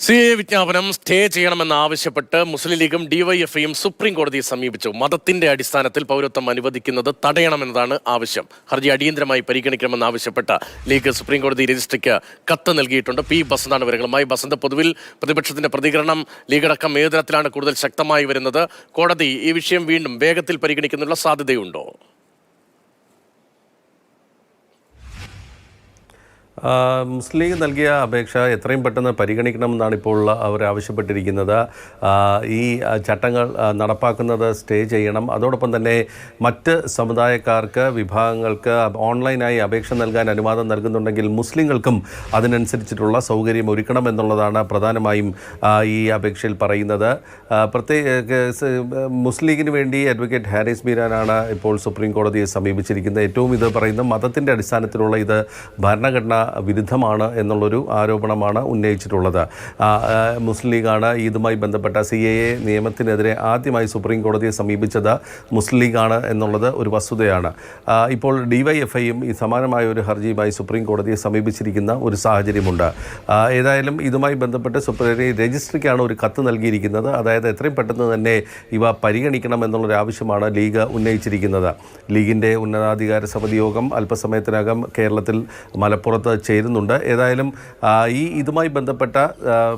CA വിജ്ഞാപനം stay ചെയ്യണമെന്നാവശ്യപ്പെട്ട് മുസ്ലിം ലീഗും ഡിവൈഎഫ്ഐയും സുപ്രീം കോടതിയെ സമീപിച്ചു. മതത്തിന്റെ അടിസ്ഥാനത്തിൽ പൗരത്വം അനുവദിക്കുന്നത് തടയണമെന്നതാണ് ആവശ്യം. ഹർജി അടിയന്തരമായി പരിഗണിക്കണമെന്നാവശ്യപ്പെട്ട് ലീഗ് സുപ്രീം കോടതി രജിസ്ട്രിക്ക് കത്ത് നൽകിയിട്ടുണ്ട്. പി ബസന്താണ് വിവരങ്ങളുമായി. ബസന്ത്, പൊതുവിൽ പ്രതിപക്ഷത്തിന്റെ പ്രതികരണം ലീഗടക്കം ഏത് തരത്തിലാണ് കൂടുതൽ ശക്തമായി വരുന്നത്? കോടതി ഈ വിഷയം വീണ്ടും വേഗത്തിൽ പരിഗണിക്കുന്നതിനുള്ള സാധ്യതയുണ്ടോ? മുസ്ലിം ലീഗ് നൽകിയ അപേക്ഷ എത്രയും പെട്ടെന്ന് പരിഗണിക്കണമെന്നാണ് ഇപ്പോൾ അവർ ആവശ്യപ്പെട്ടിരിക്കുന്നത്. ഈ ചട്ടങ്ങൾ നടപ്പാക്കുന്നത് സ്റ്റേ ചെയ്യണം. അതോടൊപ്പം തന്നെ മറ്റ് സമുദായക്കാർക്ക്, വിഭാഗങ്ങൾക്ക് ഓൺലൈനായി അപേക്ഷ നൽകാൻ അനുവാദം നൽകുന്നുണ്ടെങ്കിൽ മുസ്ലിങ്ങൾക്കും അതിനനുസരിച്ചിട്ടുള്ള സൗകര്യം ഒരുക്കണം എന്നുള്ളതാണ് പ്രധാനമായും ഈ അപേക്ഷയിൽ പറയുന്നത്. മുസ്ലിം ലീഗിന് വേണ്ടി അഡ്വക്കേറ്റ് ഹാരിസ് മീരാനാണ് ഇപ്പോൾ സുപ്രീം കോടതിയെ സമീപിച്ചിരിക്കുന്നത്. ഏറ്റവും ഇത് പറയുന്നത് മതത്തിൻ്റെ അടിസ്ഥാനത്തിലുള്ള ഇത് ഭരണഘടന വിരുദ്ധമാണ് എന്നുള്ളൊരു ആരോപണമാണ് ഉന്നയിച്ചിട്ടുള്ളത്. മുസ്ലിം ലീഗാണ് ഇതുമായി ബന്ധപ്പെട്ട CAA നിയമത്തിനെതിരെ ആദ്യമായി സുപ്രീം കോടതിയെ സമീപിച്ചത് മുസ്ലിം ലീഗാണ് എന്നുള്ളത് ഒരു വസ്തുതയാണ്. ഇപ്പോൾ ഡിവൈഎഫ്ഐയും ഈ സമാനമായ ഒരു ഹർജിയുമായി സുപ്രീം കോടതിയെ സമീപിച്ചിരിക്കുന്ന ഒരു സാഹചര്യമുണ്ട്. ഏതായാലും ഇതുമായി ബന്ധപ്പെട്ട് രജിസ്ട്രിക്കാണ് ഒരു കത്ത് നൽകിയിരിക്കുന്നത്. അതായത് എത്രയും പെട്ടെന്ന് തന്നെ ഇവ പരിഗണിക്കണം എന്നുള്ളൊരു ആവശ്യമാണ് ലീഗ് ഉന്നയിച്ചിരിക്കുന്നത്. ലീഗിൻ്റെ ഉന്നതാധികാര സമിതി യോഗം അല്പസമയത്തിനകം കേരളത്തിൽ മലപ്പുറത്ത് ചേരുന്നുണ്ട്. ഏതായാലും ഇതുമായി ബന്ധപ്പെട്ട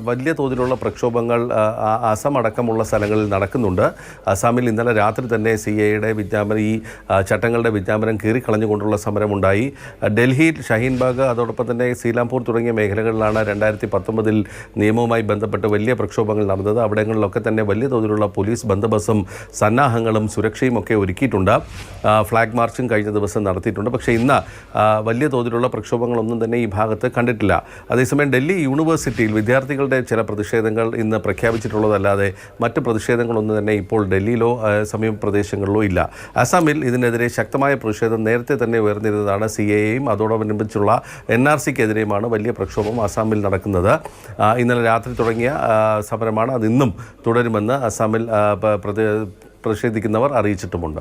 വലിയ തോതിലുള്ള പ്രക്ഷോഭങ്ങൾ അസം അടക്കമുള്ള സ്ഥലങ്ങളിൽ നടക്കുന്നുണ്ട്. അസാമിൽ ഇന്നലെ രാത്രി തന്നെ CAAയുടെ വിജ്ഞാപനം, ഈ ചട്ടങ്ങളുടെ വിജ്ഞാപനം കീറിക്കളഞ്ഞുകൊണ്ടുള്ള സമരമുണ്ടായി. ഡൽഹി, ഷഹീൻബാഗ്, അതോടൊപ്പം തന്നെ സീലാംപൂർ തുടങ്ങിയ മേഖലകളിലാണ് 2019 നിയമവുമായി ബന്ധപ്പെട്ട് വലിയ പ്രക്ഷോഭങ്ങൾ നടന്നത്. അവിടങ്ങളിലൊക്കെ തന്നെ വലിയ തോതിലുള്ള പോലീസ് ബന്ദോബസ്തും സന്നാഹങ്ങളും സുരക്ഷയും ഒക്കെ ഒരുക്കിയിട്ടുണ്ട്. ഫ്ലാഗ് മാർച്ചും കഴിഞ്ഞ ദിവസം നടത്തിയിട്ടുണ്ട്. പക്ഷേ ഇന്ന് വലിയ തോതിലുള്ള പ്രക്ഷോഭങ്ങളൊന്നും തന്നെ ഈ ഭാഗത്ത് കണ്ടിട്ടില്ല. അതേസമയം ഡൽഹി യൂണിവേഴ്സിറ്റിയിൽ വിദ്യാർത്ഥികളുടെ ചില പ്രതിഷേധങ്ങൾ ഇന്ന് പ്രഖ്യാപിച്ചിട്ടുള്ളതല്ലാതെ മറ്റ് പ്രതിഷേധങ്ങളൊന്നും തന്നെ ഇപ്പോൾ ഡൽഹിയിലോ സമീപ പ്രദേശങ്ങളിലോ ഇല്ല. അസാമിൽ ഇതിനെതിരെ ശക്തമായ പ്രതിഷേധം നേരത്തെ തന്നെ ഉയർന്നിരുന്നതാണ്. CAAയും അതോടനുബന്ധിച്ചുള്ള NRCക്കെതിരെയുമാണ് വലിയ പ്രക്ഷോഭം അസാമിൽ നടക്കുന്നത്. ഇന്നലെ രാത്രി തുടങ്ങിയ സമരമാണ്. അതിന്നും തുടരുമെന്ന് അസാമിൽ പ്രതിഷേധിക്കുന്നവർ അറിയിച്ചിട്ടുമുണ്ട്.